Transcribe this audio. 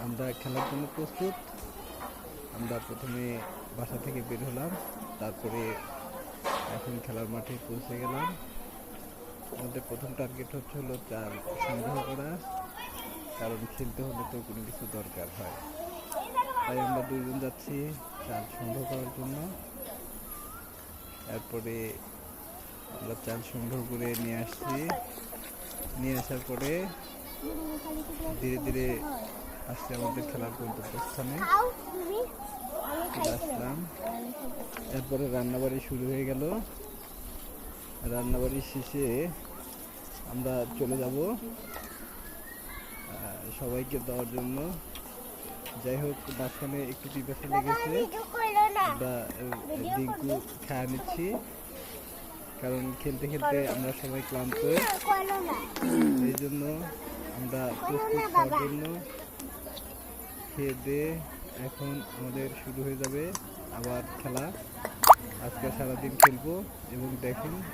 আমরা খেলার জন্য প্রস্তুত। আমরা প্রথমে বাসা থেকে বের হলাম, তারপরে এখন খেলার মাঠে পৌঁছে গেলাম। আমাদের প্রথম টার্গেট হলো চাল সংগ্রহ করা, কারণ খেলতে হলে তো কোনো কিছু দরকার হয়। তাই আমরা দুইজন যাচ্ছি চাল সংগ্রহ করার জন্য। এরপরে আমরা চাল সংগ্রহ করে নিয়ে আসছি। নিয়ে আসার পরে ধীরে ধীরে আসছে আমাদের খেলার গন্তব্যস্থানে চলে আসলাম। এরপরে রান্নাবাড়ি শুরু হয়ে গেল। রান্নাবাড়ি শেষে আমরা চলে যাব সবাইকে দেওয়ার জন্য। যাই হোক, মাঝখানে একটু পিপাসা লেগেছে, আমরা ডিঙ্কু খাওয়া নিচ্ছি, কারণ খেলতে খেলতে আমরা সবাই ক্লান্ত। এই জন্য আমরা প্রস্তুত হওয়ার জন্য খেয়ে দিয়ে এখন আমাদের শুরু হয়ে যাবে আবার খেলা। আজকে সারাদিন খেলবো এবং দেখেন